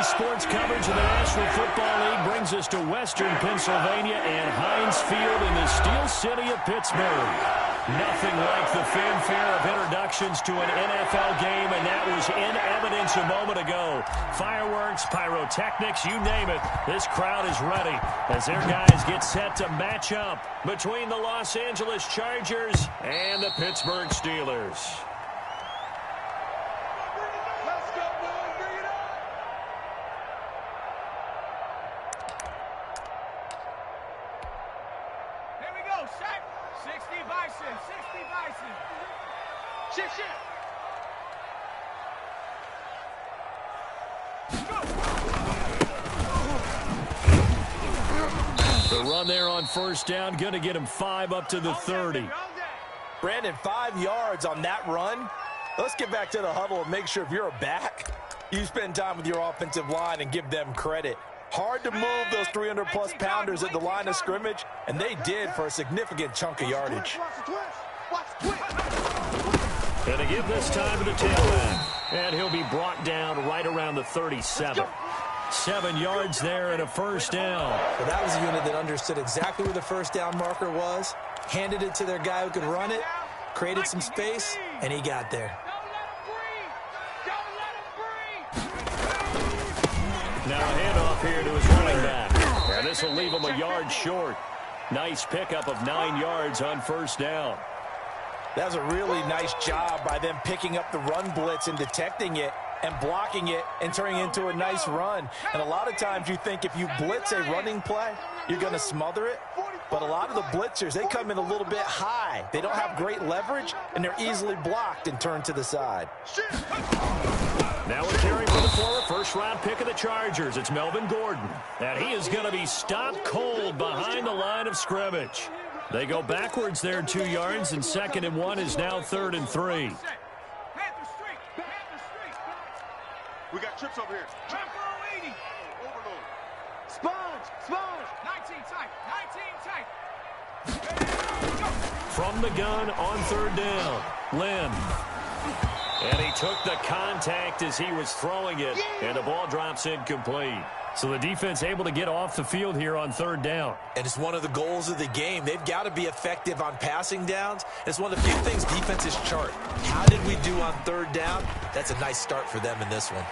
sports coverage of the National Football League brings us to Western Pennsylvania and Heinz Field in the Steel City of Pittsburgh. Nothing like the fanfare of introductions to an NFL game, and that was in evidence a moment ago. Fireworks, pyrotechnics, you name it. This crowd is ready as their guys get set to match up between the Los Angeles Chargers and the Pittsburgh Steelers. The run there on first down, going to get him 5 up to the 30. Brandon, 5 yards on that run. Let's get back to the huddle and make sure if you're a back, you spend time with your offensive line and give them credit. Hard to move those 300-plus pounders at the line of scrimmage, and they did for a significant chunk of yardage. Going to give this time to the tailback, and he'll be brought down right around the 37. 7 yards there and a first down. So that was a unit that understood exactly where the first down marker was, handed it to their guy who could run it, created some space, and he got there. Now a handoff here to his running back. And this will leave him a yard short. Nice pickup of 9 yards on first down. That was a really nice job by them picking up the run blitz and detecting it and blocking it and turning it into a nice run. And a lot of times you think if you blitz a running play, you're going to smother it. But a lot of the blitzers, they come in a little bit high. They don't have great leverage, and they're easily blocked and turned to the side. Now we're caring for the former first-round pick of the Chargers. It's Melvin Gordon. And he is going to be stopped cold behind the line of scrimmage. They go backwards there 2 yards, and 2nd and 1 is now 3rd and 3. We got trips over here. Jump for 80. Overload. Sponge. 19 tight. From the gun on 3rd down, Lynn. And he took the contact as he was throwing it, and the ball drops incomplete. So the defense able to get off the field here on 3rd down. And it's one of the goals of the game. They've got to be effective on passing downs. It's one of the few things defenses chart. How did we do on 3rd down? That's a nice start for them in this one.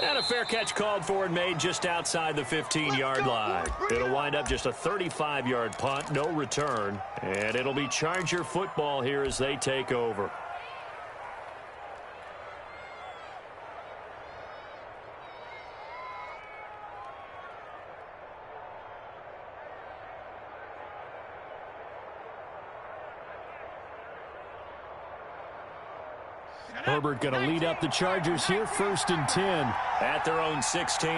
And a fair catch called for and made just outside the 15-yard line. It'll wind up just a 35-yard punt, no return. And it'll be Charger football here as they take over. Herbert going to lead up the Chargers here, 1st and 10 at their own 16.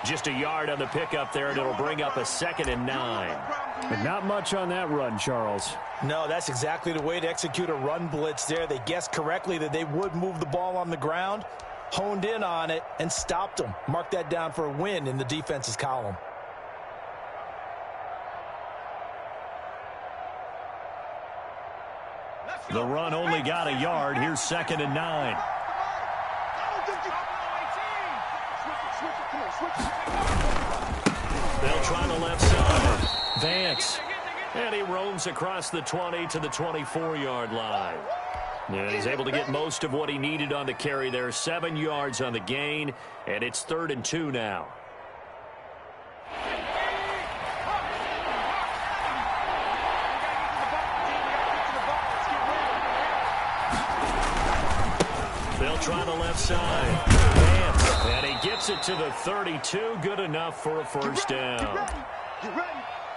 Just a yard on the pickup there, and it'll bring up a 2nd and 9. But not much on that run, Charles. No, that's exactly the way to execute a run blitz there. They guessed correctly that they would move the ball on the ground, honed in on it, and stopped them. Mark that down for a win in the defense's column. The run only got a yard. Here's 2nd and 9. They'll try the left side. Vance. And he roams across the 20 to the 24-yard line. And he's able to get most of what he needed on the carry there. 7 yards on the gain, and it's 3rd and 2 now. They'll try the left side. Vance, and he gets it to the 32. Good enough for a first down.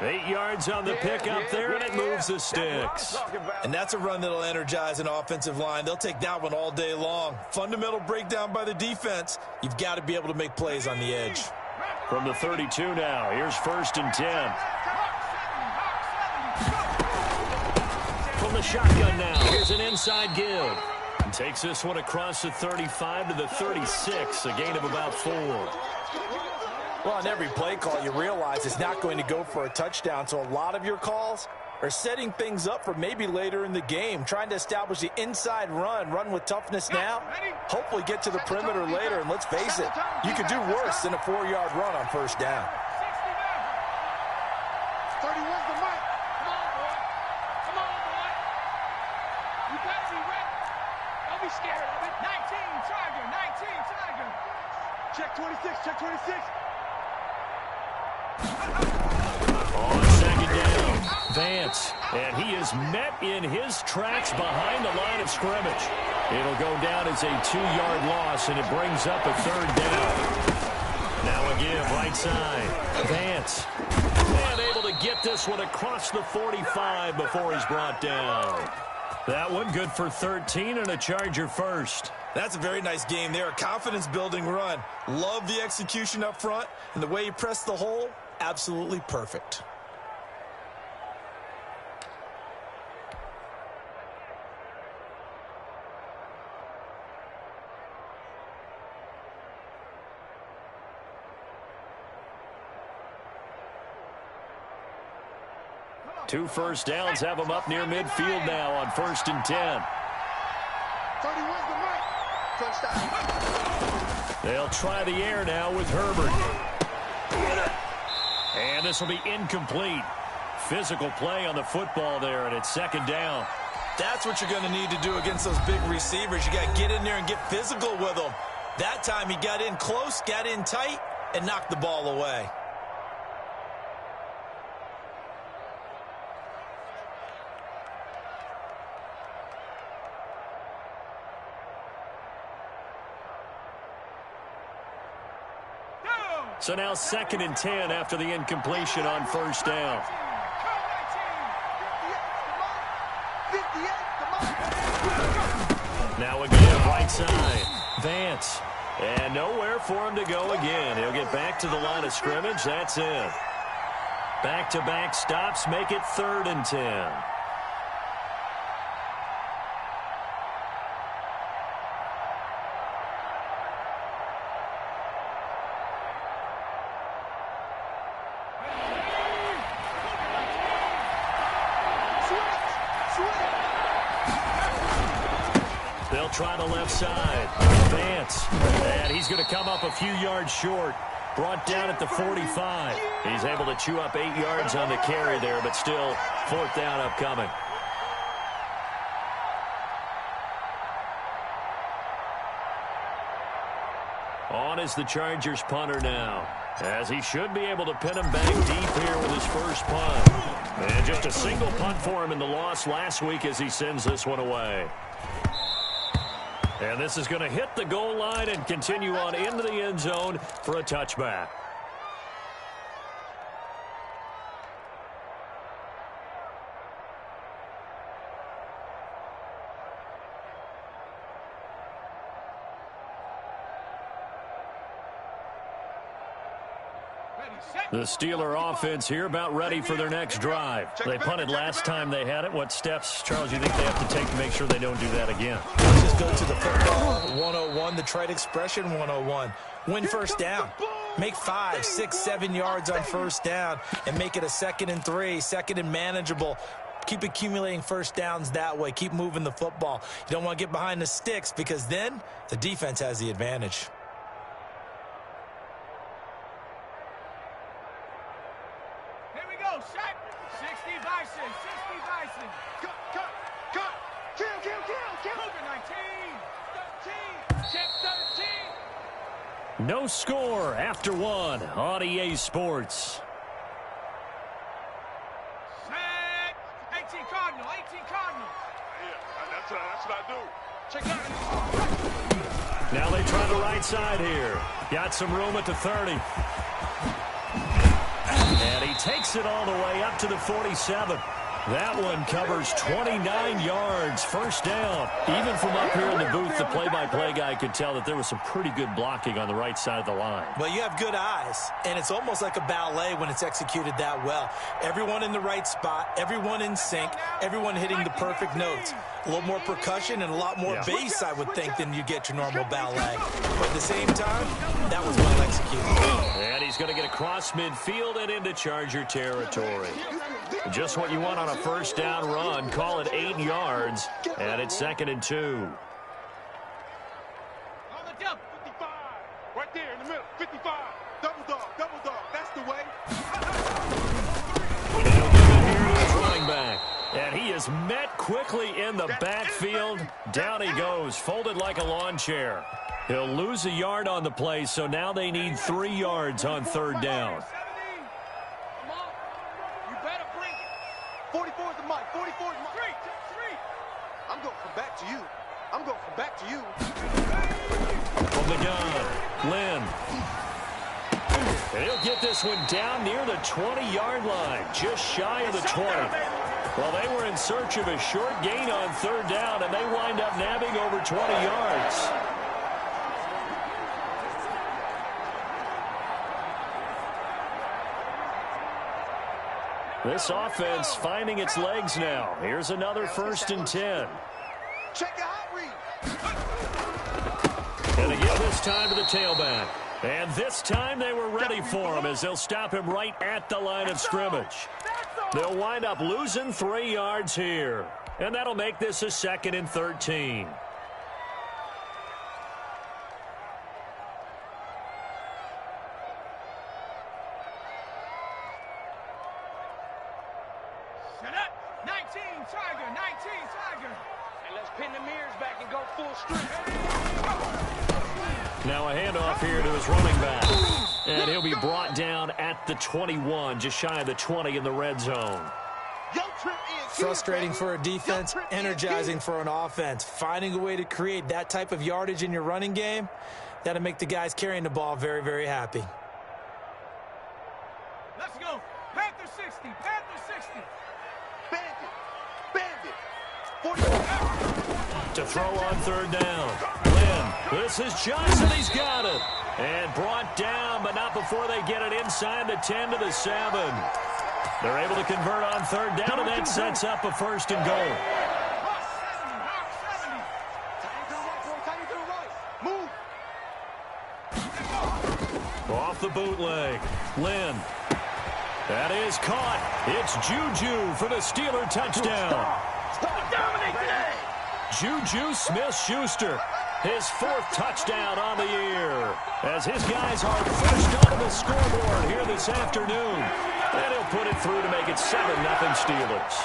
8 yards on the pickup there, and it moves the sticks. And that's a run that'll energize an offensive line. They'll take that one all day long. Fundamental breakdown by the defense. You've got to be able to make plays on the edge. From the 32 now, here's 1st and 10. From the shotgun now, here's an inside give. And takes this one across the 35 to the 36, a gain of about 4. Well, on every play call, you realize it's not going to go for a touchdown, so a lot of your calls are setting things up for maybe later in the game, trying to establish the inside run with toughness now, hopefully get to the perimeter later, and let's face it, you could do worse than a 4-yard run on first down. 31's the mic. Come on, boy. Come on, boy. You better be ready. Don't be scared of it. 19, Tiger. 19, Tiger. Check 26, check 26. On second down, Vance. And he is met in his tracks behind the line of scrimmage. It'll go down as a 2-yard loss, and it brings up a third down. Now a give, right side. Vance. And able to get this one across the 45 before he's brought down. That one good for 13 and a Charger first. That's a very nice game there. A confidence-building run. Love the execution up front, and the way he pressed the hole, absolutely perfect. Two first downs have them up near midfield now on 1st and 10. 31's the mic. Touchdown. They'll try the air now with Herbert. And this will be incomplete. Physical play on the football there, and it's second down. That's what you're going to need to do against those big receivers. You got to get in there and get physical with them. That time he got in close, got in tight, and knocked the ball away. So now 2nd and 10 after the incompletion on first down. Now again, right side. Vance. And nowhere for him to go again. He'll get back to the line of scrimmage. That's it. Back-to-back stops make it 3rd and 10. They'll try the left side. Vance. And he's going to come up a few yards short. Brought down at the 45. He's able to chew up 8 yards on the carry there, but still 4th down upcoming. On is the Chargers punter now, as he should be able to pin him back deep here with his first punt. And just a single punt for him in the loss last week as he sends this one away. And this is going to hit the goal line and continue on into the end zone for a touchback. The Steeler offense here about ready for their next drive. They punted last time they had it. What steps, Charles, you think they have to take to make sure they don't do that again? Let's just go to the football 101, the trade expression 101. Win first down. Make 5, 6, 7 yards on first down and make it a 2nd and 3, 2nd and manageable. Keep accumulating first downs that way. Keep moving the football. You don't want to get behind the sticks because then the defense has the advantage. Set. 60 Bison. 60 Bison. Cut. Kill. Cougar 19. 13. Chip 13. No score after one on EA Sports. Set. 18 Cardinal. 18 Cardinal. Yeah, that's what I do. Check out. Now they try the right side here. Got some room at the 30. And he takes it all the way up to the 47. That one covers 29 yards, first down. Even from up here in the booth, the play-by-play guy could tell that there was some pretty good blocking on the right side of the line. Well, you have good eyes, and it's almost like a ballet when it's executed that well. Everyone in the right spot, everyone in sync, everyone hitting the perfect notes. A little more percussion and a lot more bass, I would think, than you get your normal ballet. But at the same time, that was well executed. And he's going to get across midfield and into Charger territory. Just what you want on a first down run. Call it 8 yards, and it's 2nd and 2. On the jump, 55. Right there in the middle, 55. Double dog, that's the way. And he'll give it here to his running back. And he is met quickly in the backfield. Down he goes, folded like a lawn chair. He'll lose a yard on the play, so now they need 3 yards on 3rd down. 44 is the mic. 44 is the mic. Three. I'm going from back to you. From the gun, Lynn. And he'll get this one down near the 20-yard line, just shy of the 20. Well, they were in search of a short gain on 3rd down, and they wind up nabbing over 20 yards. This offense finding its legs now. Here's another 1st and 10. Check your hot read. And again this time to the tailback. And this time they were ready for him as they'll stop him right at the line of scrimmage. They'll wind up losing 3 yards here. And that'll make this a 2nd and 13. Shut up. 19 Tiger. And let's pin the mirrors back and go full strength. Now a handoff here to his running back. And he'll be brought down at the 21, just shy of the 20 in the red zone. Frustrating for a defense, energizing for an offense. Finding a way to create that type of yardage in your running game, that'll make the guys carrying the ball very, very happy. Let's go. Panther 60. Bandit. 44. To throw on 3rd down. Lynn, this is Johnson. He's got it. And brought down, but not before they get it inside the 10 to the 7. They're able to convert on 3rd down, and that sets up a 1st and goal. Off the bootleg. Lynn. That is caught. It's Juju for the Steeler touchdown. Juju Smith-Schuster, his 4th touchdown on the year, as his guys are first on the scoreboard here this afternoon. And he'll put it through to make it 7-0 Steelers.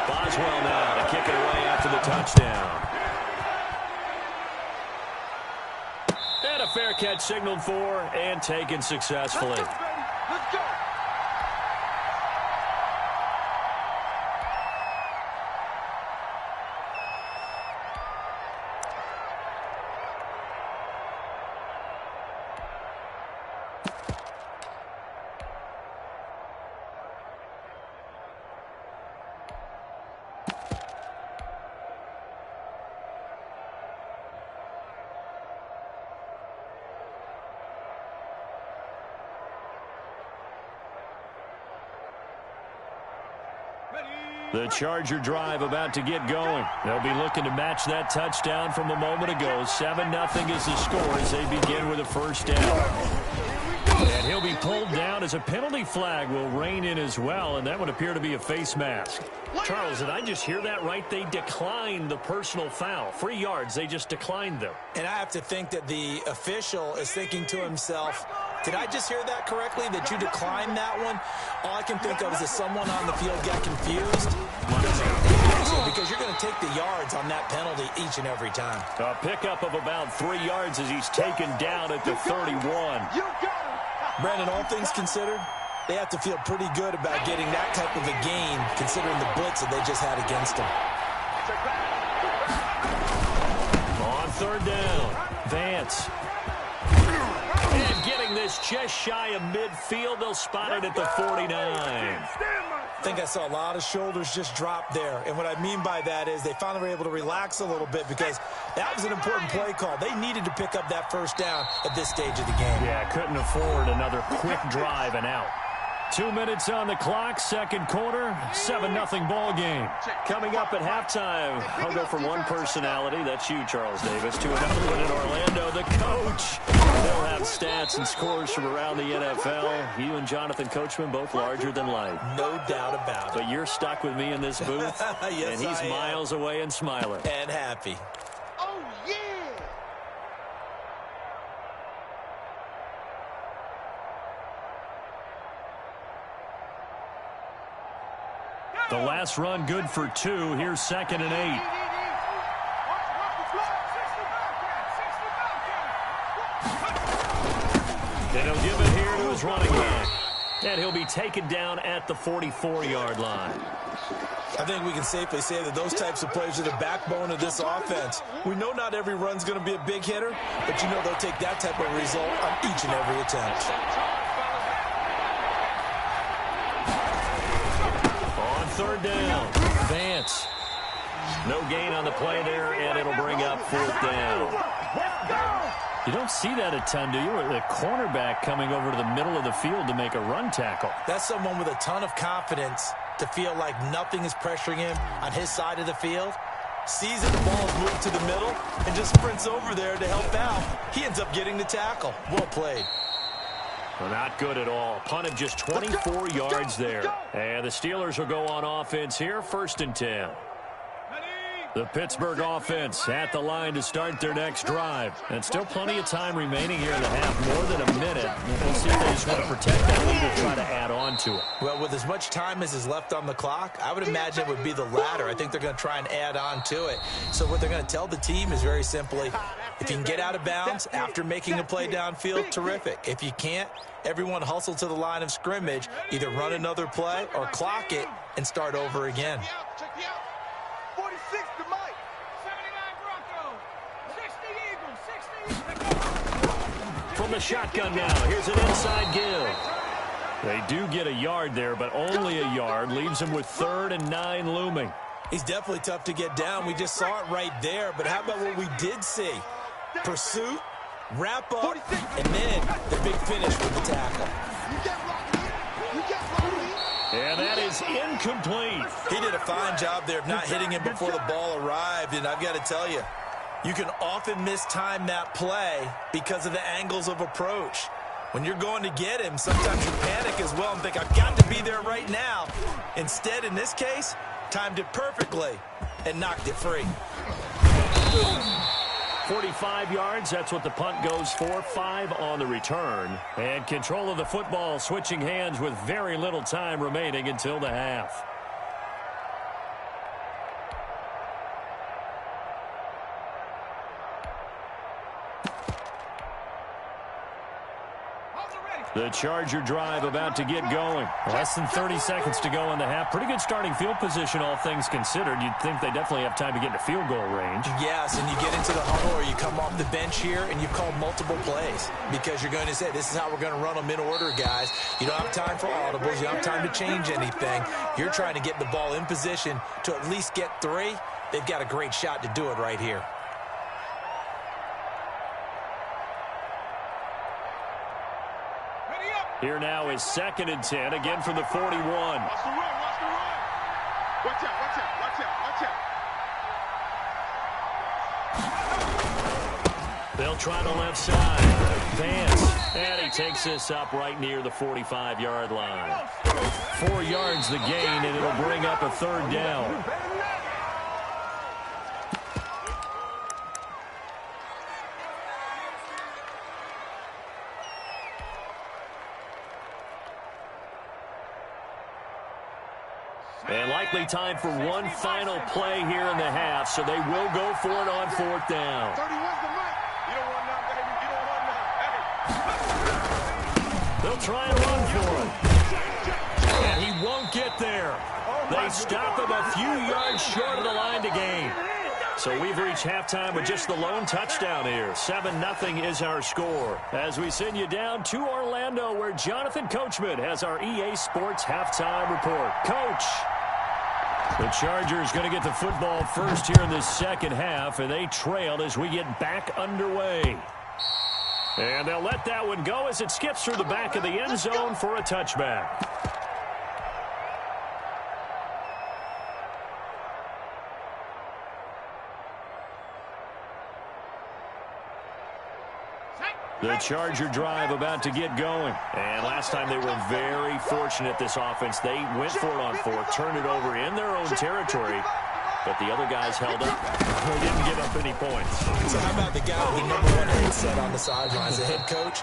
Boswell now to kick it away after the touchdown. And a fair catch signaled for and taken successfully. Let's go. The Charger drive about to get going. They'll be looking to match that touchdown from a moment ago. 7-0 is the score as they begin with a 1st down. And he'll be pulled down as a penalty flag will rein in as well, and that would appear to be a face mask. Charles, did I just hear that right? They declined the personal foul. 3 yards, they just declined them. And I have to think that the official is thinking to himself, did I just hear that correctly, that you declined that one? All I can think of is that someone on the field got confused. Because you're going to take the yards on that penalty each and every time. A pickup of about 3 yards as he's taken down at the 31. Brandon, all things considered, they have to feel pretty good about getting that type of a gain, considering the blitz that they just had against them. On 3rd down, Vance. And getting it's just shy of midfield. They'll spot it at the 49. I think I saw a lot of shoulders just drop there. And what I mean by that is they finally were able to relax a little bit because that was an important play call. They needed to pick up that first down at this stage of the game. Yeah, couldn't afford another quick drive and out. 2 minutes on the clock, second quarter, 7-0 ball game. Coming up at halftime, I'll go from one personality, that's you, Charles Davis, to another one in Orlando, the coach. They'll have stats and scores from around the NFL. You and Jonathan Coachman both larger than life. No doubt about it. But you're stuck with me in this booth, yes, and he's miles away and smiling. And happy. Oh, yeah. The last run good for 2. Here's 2nd and 8. And he'll give it here to his running back. And he'll be taken down at the 44-yard line. I think we can safely say that those types of plays are the backbone of this offense. We know not every run's going to be a big hitter, but you know they'll take that type of result on each and every attempt. On 3rd down, Vance. No gain on the play there, and it'll bring up 4th down. You don't see that a ton, do you? The cornerback coming over to the middle of the field to make a run tackle. That's someone with a ton of confidence to feel like nothing is pressuring him on his side of the field. Sees that the ball is moved to the middle and just sprints over there to help out. He ends up getting the tackle. Well played. Well, not good at all. Punted just 24 yards there. And the Steelers will go on offense here, 1st and 10. The Pittsburgh offense at the line to start their next drive. And still plenty of time remaining here in the half, more than a minute. We'll see if they just want to protect that lead or try to add on to it. Well, with as much time as is left on the clock, I would imagine it would be the latter. I think they're going to try and add on to it. So what they're going to tell the team is very simply, if you can get out of bounds after making a play downfield, terrific. If you can't, everyone hustle to the line of scrimmage, either run another play or clock it and start over again. Check me out. 46 to Mike. 79 Broncos. 60 Eagles. 60. From the shotgun now, here's an inside give. They do get a yard there, but only a yard. Leaves them with 3rd and 9 looming. He's definitely tough to get down. We just saw it right there. But how about what we did see? Pursuit, wrap up, and then the big finish with the tackle. And that is incomplete. He did a fine job there of not hitting him before the ball arrived. And I've got to tell you, you can often mistime that play because of the angles of approach. When you're going to get him, sometimes you panic as well and think, I've got to be there right now. Instead, in this case, timed it perfectly and knocked it free. 45 yards, that's what the punt goes for. 5 on the return. And control of the football switching hands with very little time remaining until the half. The Charger drive about to get going. Less than 30 seconds to go in the half. Pretty good starting field position, all things considered. You'd think they definitely have time to get into field goal range. Yes, and you get into the huddle or you come off the bench here and you've called multiple plays because you're going to say, this is how we're going to run them in order, guys. You don't have time for audibles. You don't have time to change anything. You're trying to get the ball in position to at least get 3. They've got a great shot to do it right here. Here now is 2nd and 10, again from the 41. Watch the run, watch the run. Watch out, watch out, watch out, watch out. They'll try the left side. Vance. And he takes this up right near the 45-yard line. 4 yards the gain, and it'll bring up a 3rd down. And likely time for one final play here in the half, so they will go for it on 4th down. 31's the mic. You don't want none, baby. You don't want none. They'll try and run for it. And he won't get there. They stop him a few yards short of the line to gain. So we've reached halftime with just the lone touchdown here. 7-0 is our score. As we send you down to Orlando, where Jonathan Coachman has our EA Sports halftime report. Coach. The Chargers going to get the football first here in the second half, and they trailed as we get back underway. And they'll let that one go as it skips through the back of the end zone for a touchback. The Charger drive about to get going. And last time they were very fortunate, this offense. They went for it on fourth, turned it over in their own territory. But the other guys held up. They didn't give up any points. So how about the guy with the #1 headset on the sidelines, the head coach?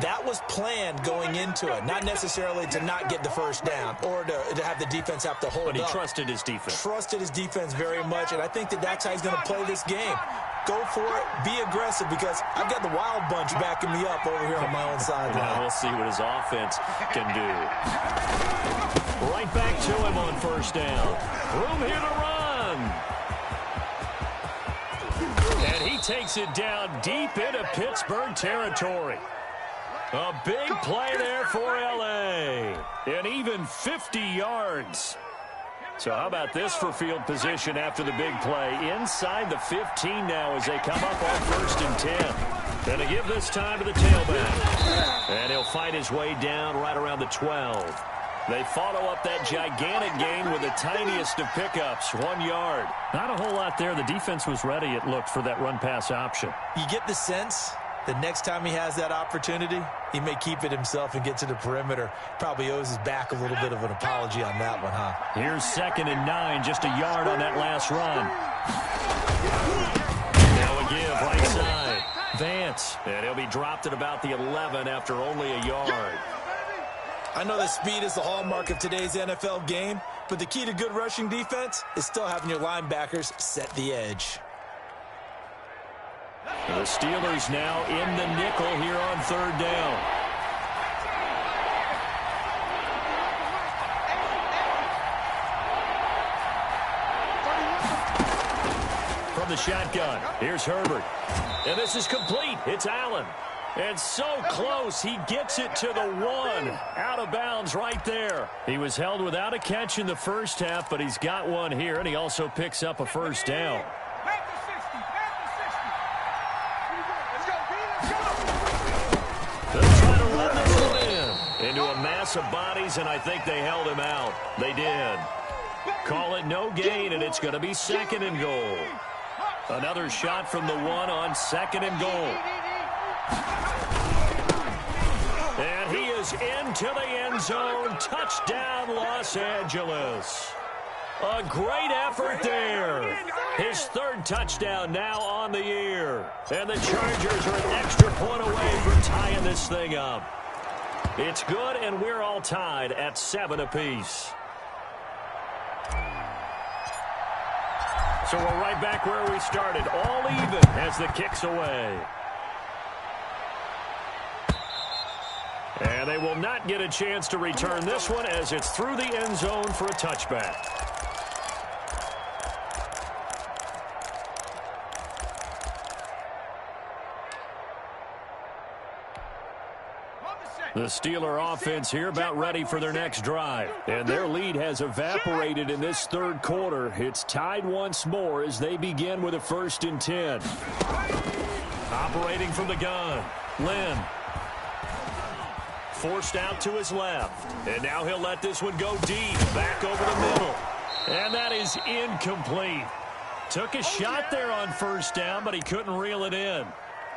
That was planned going into it. Not necessarily to not get the first down or to have the defense have to hold up. But he trusted his defense. Trusted his defense very much, and I think that's how he's going to play this game. Go for it. Be aggressive, because I've got the wild bunch backing me up over here on my own sideline. Now we'll see what his offense can do. Right back to him on first down. Room here to run. And he takes it down deep into Pittsburgh territory. A big play there for L.A. And even 50 yards. So how about this for field position after the big play? Inside the 15 now as they come up on 1st and 10. And to give this time to the tailback. And he'll fight his way down right around the 12. They follow up that gigantic gain with the tiniest of pickups, 1 yard. Not a whole lot there. The defense was ready, it looked, for that run-pass option. You get the sense the next time he has that opportunity, he may keep it himself and get to the perimeter. Probably owes his back a little bit of an apology on that one, huh? Here's 2nd and 9, just a yard on that last run. Now a give, right side. Vance, and he'll be dropped at about the 11 after only a yard. I know that speed is the hallmark of today's NFL game, but the key to good rushing defense is still having your linebackers set the edge. The Steelers now in the nickel here on 3rd down. From the shotgun, here's Herbert. And this is complete. It's Allen. And so close, he gets it to the 1. Out of bounds right there. He was held without a catch in the first half, but he's got one here, and he also picks up a first down. They'll try to run this one in into a mass of bodies, and I think they held him out. They did. Call it no gain, and it's going to be 2nd and goal. Another shot from the 1 on 2nd and goal. And he is into the end zone. Touchdown, Los Angeles. A great effort there. His 3rd touchdown now on the year. And the Chargers are an extra point away from tying this thing up. It's good, and we're all tied at 7 apiece. So we're right back where we started, all even as the kick's away. And they will not get a chance to return this one as it's through the end zone for a touchback. The Steeler offense here about ready for their next drive. And their lead has evaporated in this 3rd quarter. It's tied once more as they begin with a 1st and 10. Operating from the gun, Lynn. Forced out to his left. And now he'll let this one go deep, back over the middle. And that is incomplete. Took a shot there on 1st down, but he couldn't reel it in.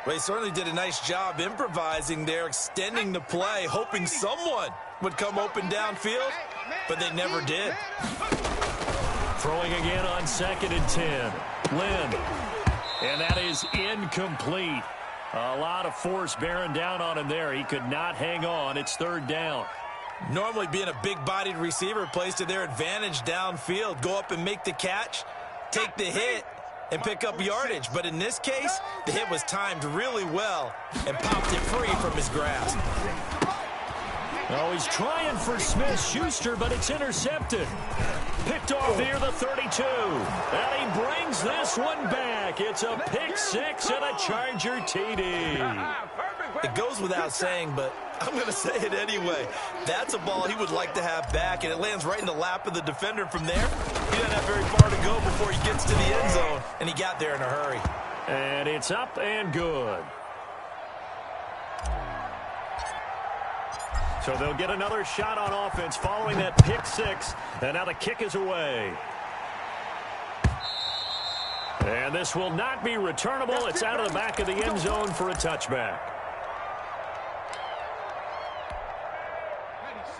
Well, he certainly did a nice job improvising there, extending the play, hoping someone would come open downfield, but they never did. Throwing again on 2nd and 10. Lynn. And that is incomplete. A lot of force bearing down on him there. He could not hang on. It's 3rd down. Normally being a big-bodied receiver plays to their advantage downfield. Go up and make the catch, take the hit, and pick up yardage. But in this case, the hit was timed really well and popped it free from his grasp. Oh, he's trying for Smith-Schuster, but it's intercepted. Picked off near the 32. And he brings this one back. It's a pick six and a Charger TD. It goes without saying, but I'm going to say it anyway. That's a ball he would like to have back, and it lands right in the lap of the defender from there. He doesn't have very far to go before he gets to the end zone, and he got there in a hurry. And it's up and good. So they'll get another shot on offense following that pick six, and now the kick is away. And this will not be returnable. It's out of the back of the end zone for a touchback.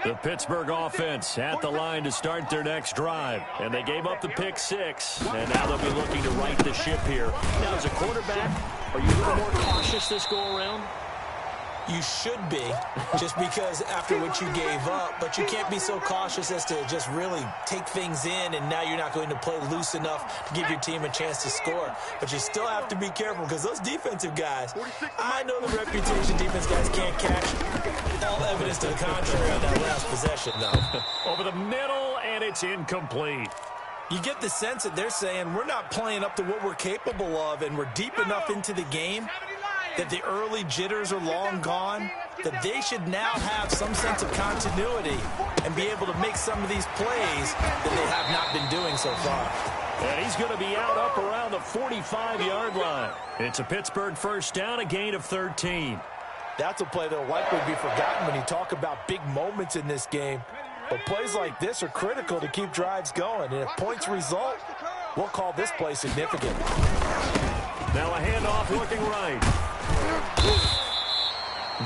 The Pittsburgh offense at the line to start their next drive. And they gave up the pick six, and now they'll be looking to right the ship here. Now, as a quarterback, are you a little more cautious this go-around? You should be, just because after what you gave up, but you can't be so cautious as to just really take things in, and now you're not going to play loose enough to give your team a chance to score. But you still have to be careful, because those defensive guys, I know the reputation defense guys can't catch. All evidence to the contrary on that last possession, though. Over the middle, and it's incomplete. You get the sense that they're saying we're not playing up to what we're capable of, and we're deep enough into the game that the early jitters are long gone, that they should now have some sense of continuity and be able to make some of these plays that they have not been doing so far. And he's going to be out up around the 45-yard line. It's a Pittsburgh first down, a gain of 13. That's a play that will likely be forgotten when you talk about big moments in this game. But plays like this are critical to keep drives going. And if points result, we'll call this play significant. Now a handoff looking right.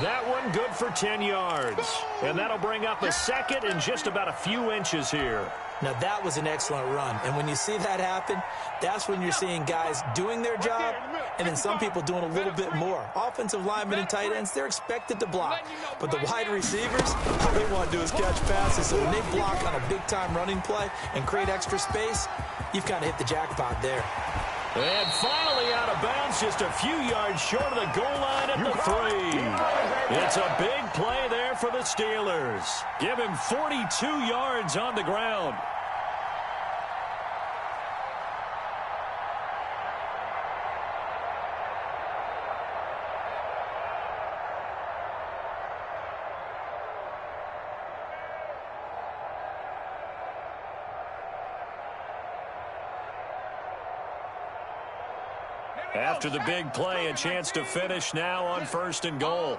That one good for 10 yards. And that'll bring up a second and just about a few inches here. Now that was an excellent run. And when you see that happen, that's when you're seeing guys doing their job and then some people doing a little bit more. Offensive linemen and tight ends, they're expected to block. But the wide receivers, all they want to do is catch passes. So when they block on a big-time running play and create extra space, you've kind of hit the jackpot there. And finally out of bounds, just a few yards short of the goal line at the 3. It's a big play there for the Steelers. Give him 42 yards on the ground. After the big play, a chance to finish now on 1st and goal.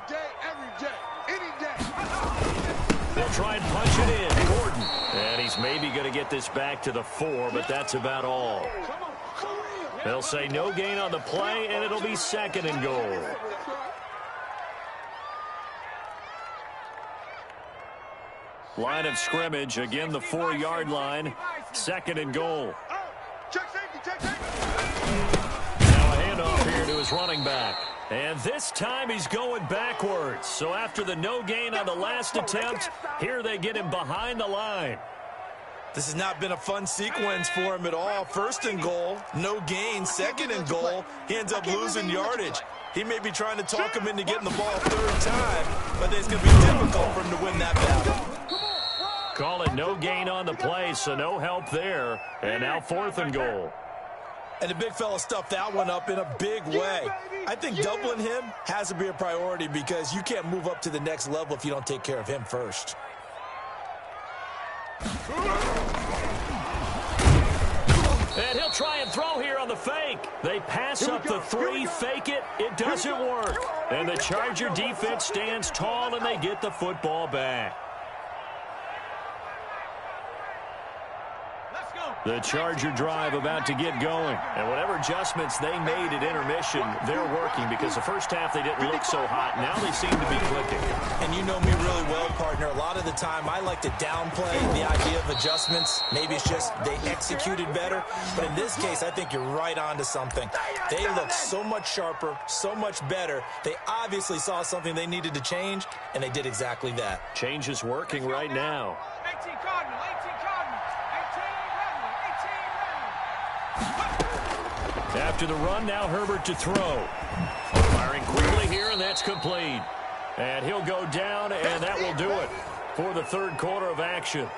They'll try and punch it in. Gordon. And he's maybe going to get this back to the 4, but that's about all. They'll say no gain on the play, and it'll be 2nd and goal. Line of scrimmage, again the 4-yard line. 2nd and goal. Off here to his running back. And this time he's going backwards. So after the no gain on the last attempt, here they get him behind the line. This has not been a fun sequence for him at all. 1st and goal, no gain. 2nd and goal, he ends up losing yardage. He may be trying to talk him into getting the ball 3rd time, but it's going to be difficult for him to win that battle. Call it no gain on the play, so no help there. And now 4th and goal. And the big fella stuffed that one up in a big way. I think doubling him has to be a priority because you can't move up to the next level if you don't take care of him first. And he'll try and throw here on the fake. They pass up the 3, fake it. It doesn't work. And the Charger defense stands tall, and they get the football back. The Charger drive about to get going. And whatever adjustments they made at intermission, they're working because the first half they didn't look so hot. Now they seem to be clicking. And you know me really well, partner. A lot of the time I like to downplay the idea of adjustments. Maybe it's just they executed better. But in this case, I think you're right on to something. They look so much sharper, so much better. They obviously saw something they needed to change, and they did exactly that. Change is working right now. 18 Cardinal, 18 Cardinal, 18 Cardinal. After the run, now Herbert to throw. Firing quickly here, and that's complete. And he'll go down, and that will do it for the 3rd quarter of action.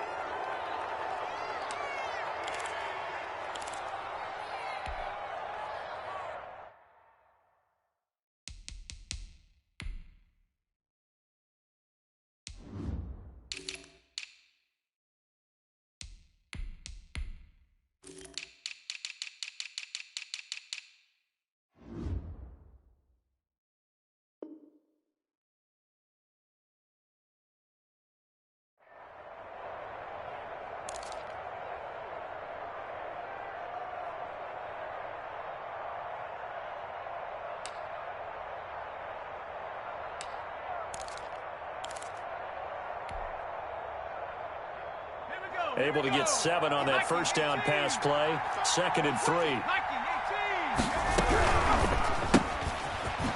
Able to get 7 on that first down pass play. 2nd and 3.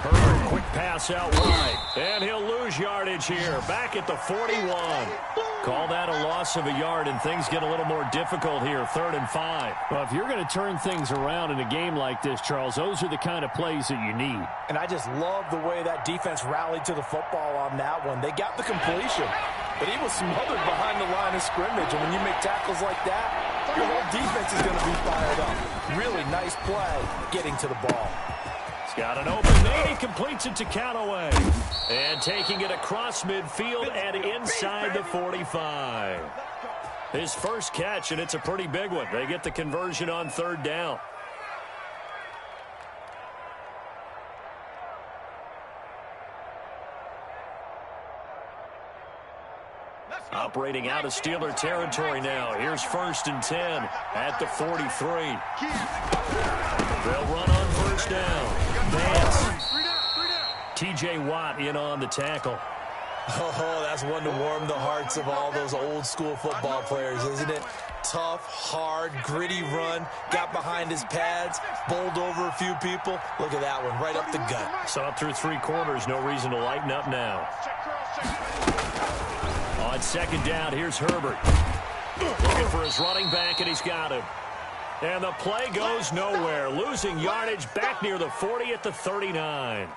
Herbert, quick pass out wide. And he'll lose yardage here. Back at the 41. Call that a loss of a yard, and things get a little more difficult here. 3rd and 5. Well, if you're going to turn things around in a game like this, Charles, those are the kind of plays that you need. And I just love the way that defense rallied to the football on that one. They got the completion, but he was smothered behind the line of scrimmage. And when you make tackles like that, your whole defense is going to be fired up. Really nice play getting to the ball. He's got an open man. He completes it to Callaway. And taking it across midfield and inside the 45. His first catch, and it's a pretty big one. They get the conversion on 3rd down. Operating out of Steeler territory now. Here's 1st and 10 at the 43. They'll run on 1st down. Vance. T.J. Watt in on the tackle. Oh, that's one to warm the hearts of all those old school football players, isn't it? Tough, hard, gritty run. Got behind his pads, bowled over a few people. Look at that one, right up the gut. Saw through 3 quarters. No reason to lighten up now. On 2nd down, here's Herbert. Looking for his running back, and he's got him. And the play goes nowhere. Losing yardage back near the 40 at the 39.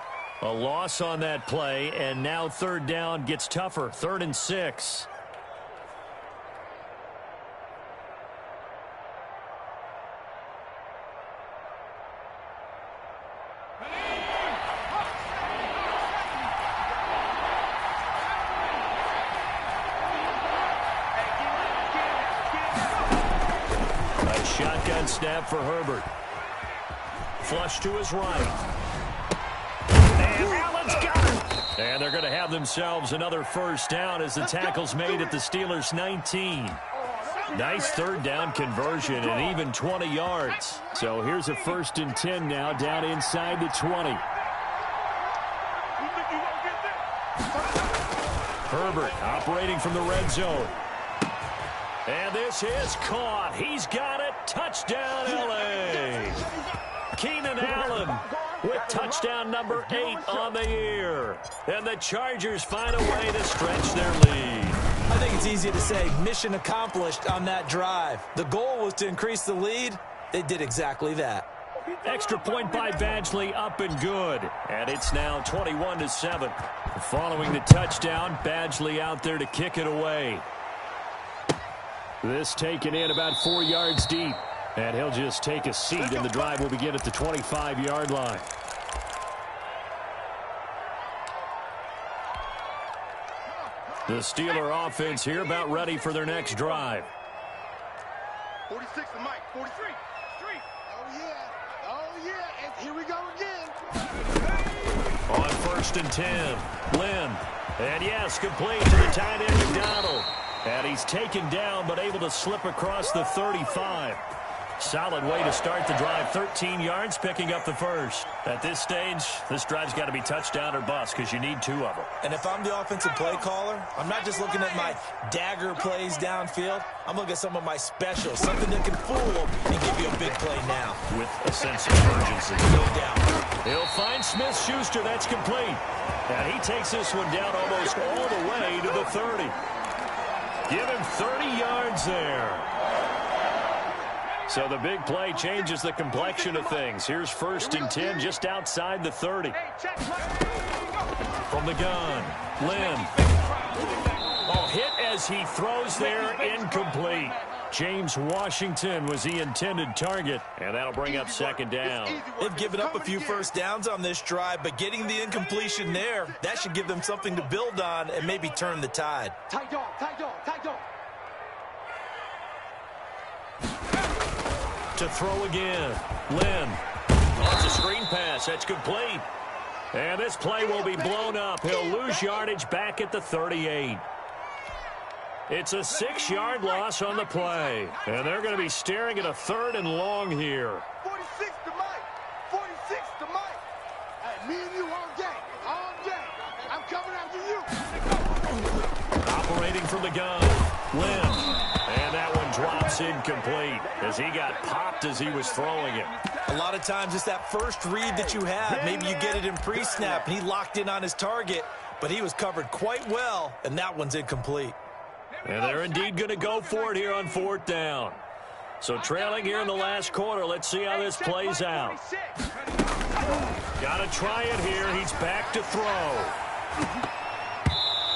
A loss on that play, and now 3rd down gets tougher. 3rd and 6. A shotgun snap for Herbert. Flush to his right. And Allen's got it. And they're going to have themselves another 1st down as the tackle's made at the Steelers' 19. Nice 3rd down conversion and even 20 yards. So here's a 1st and 10 now down inside the 20. Herbert operating from the red zone. And this is caught. He's got it. Touchdown, L.A. Keenan Allen with touchdown number 8 on the year. And the Chargers find a way to stretch their lead. I think it's easy to say mission accomplished on that drive. The goal was to increase the lead. They did exactly that. Extra point by Badgley, up and good. And it's now 21-7. Following the touchdown, Badgley out there to kick it away. This taken in about 4 yards deep. And he'll just take a seat, and the drive will begin at the 25-yard line. The Steeler offense here about ready for their next drive. 46 to Mike. 43. Street. Oh, yeah. Oh, yeah. And here we go again. On 1st and 10, Lynn. And yes, complete to the tight end, McDonald. And he's taken down, but able to slip across the 35. Solid way to start the drive. 13 yards, picking up the 1st. At this stage, this drive's got to be touchdown or bust because you need 2 of them. And if I'm the offensive play caller, I'm not just looking at my dagger plays downfield. I'm looking at some of my specials, something that can fool them and give you a big play now. With a sense of urgency. No doubt. He'll find Smith-Schuster. That's complete. And he takes this one down almost all the way to the 30. Give him 30 yards there. So the big play changes the complexion of things. Here's 1st and 10 just outside the 30. From the gun, Lynn. Oh, hit as he throws there, incomplete. James Washington was the intended target, and that'll bring up 2nd down. They've given up a few 1st downs on this drive, but getting the incompletion there, that should give them something to build on and maybe turn the tide. Tight dog, tight dog, tight dog. To throw again, Lynn. That's a screen pass. That's complete. And this play will be blown up. He'll lose yardage back at the 38. It's a 6-yard loss on the play. And they're going to be staring at a 3rd and long here. 46 to Mike. 46 to Mike. Hey, me and you all day. All day. I'm coming after you. Operating from the gun, Lynn. And that one pass incomplete as he got popped as he was throwing it. A lot of times it's that first read that you have. Maybe you get it in pre-snap, and he locked in on his target, but he was covered quite well, and that one's incomplete. And they're indeed going to go for it here on 4th down. So trailing here in the last quarter. Let's see how this plays out. Got to try it here. He's back to throw.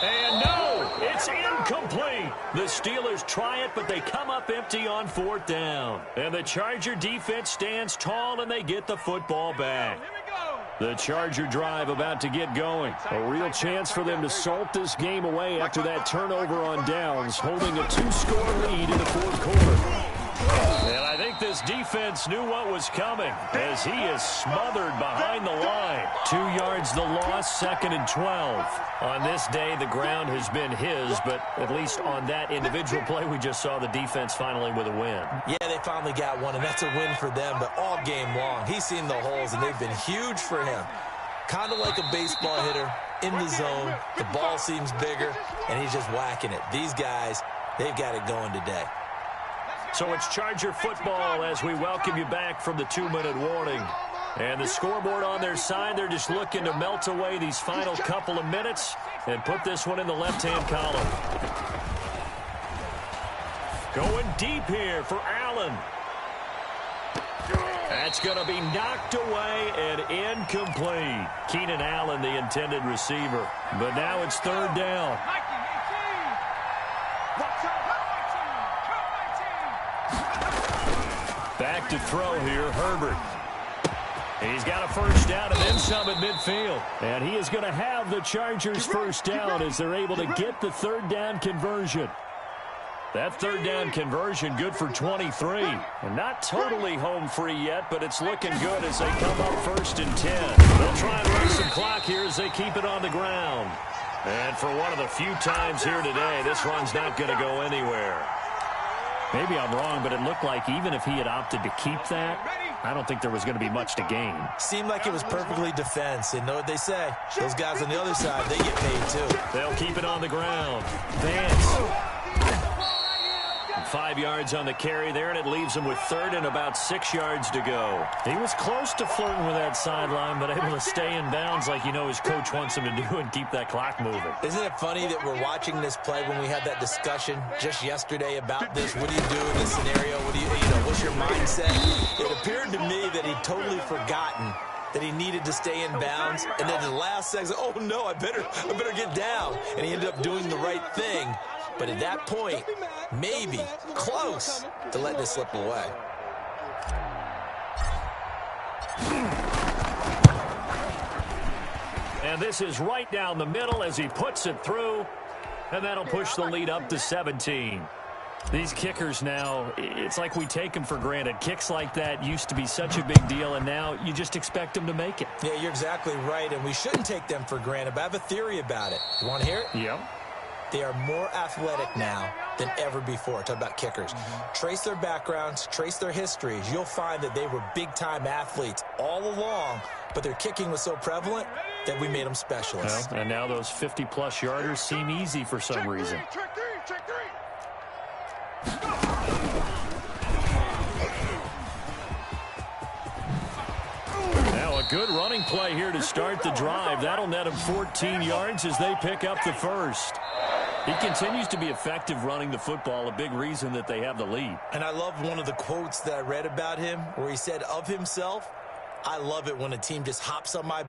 And no, it's incomplete. The Steelers try it, but they come up empty on 4th down. And the Charger defense stands tall, and they get the football back. The Charger drive about to get going. A real chance for them to salt this game away after that turnover on downs, holding a 2-score lead in the 4th quarter. And I think this defense knew what was coming as he is smothered behind the line. 2 yards the loss, 2nd and 12. On this day, the ground has been his, but at least on that individual play, we just saw the defense finally with a win. Yeah, they finally got one, and that's a win for them, but all game long, he's seen the holes, and they've been huge for him. Kind of like a baseball hitter in the zone. The ball seems bigger, and he's just whacking it. These guys, they've got it going today. So it's Charger football as we welcome you back from the 2-minute warning. And the scoreboard on their side, they're just looking to melt away these final couple of minutes and put this one in the left-hand column. Going deep here for Allen. That's going to be knocked away and incomplete. Keenan Allen, the intended receiver. But now it's 3rd down. Back to throw here, Herbert. He's got a 1st down and then some at midfield. And he is going to have the Chargers' 1st down as they're able to get the 3rd down conversion. That 3rd down conversion good for 23. And not totally home free yet, but it's looking good as they come up 1st and 10. They'll try and run some clock here as they keep it on the ground. And for one of the few times here today, this run's not going to go anywhere. Maybe I'm wrong, but it looked like even if he had opted to keep that, I don't think there was going to be much to gain. Seemed like it was perfectly defense. And know what they say? Those guys on the other side, they get paid too. They'll keep it on the ground. Vance. 5 yards on the carry there, and it leaves him with 3rd and about 6 yards to go. He was close to flirting with that sideline, but able to stay in bounds like you know his coach wants him to do and keep that clock moving. Isn't it funny that we're watching this play when we had that discussion just yesterday about this? What do you do in this scenario? What do you know, what's your mindset? It appeared to me that he'd totally forgotten that he needed to stay in bounds, and then the last second, oh no, I better get down. And he ended up doing the right thing. But at that point, maybe close to letting it slip away. And this is right down the middle as he puts it through, and that'll push the lead up to 17. These kickers now, it's like we take them for granted. Kicks like that used to be such a big deal, and now you just expect them to make it. Yeah, you're exactly right, and we shouldn't take them for granted, but I have a theory about it. You want to hear it? Yep. They are more athletic now than ever before. Talk about kickers. Trace their backgrounds, trace their histories. You'll find that they were big-time athletes all along, but their kicking was so prevalent that we made them specialists. Well, and now those 50-plus yarders seem easy for some reason. Check three. Now a good running play here to start the drive. That'll net him 14 yards as they pick up the 1st. He continues to be effective running the football, a big reason that they have the lead. And I love one of the quotes that I read about him where he said of himself, I love it when a team just hops on my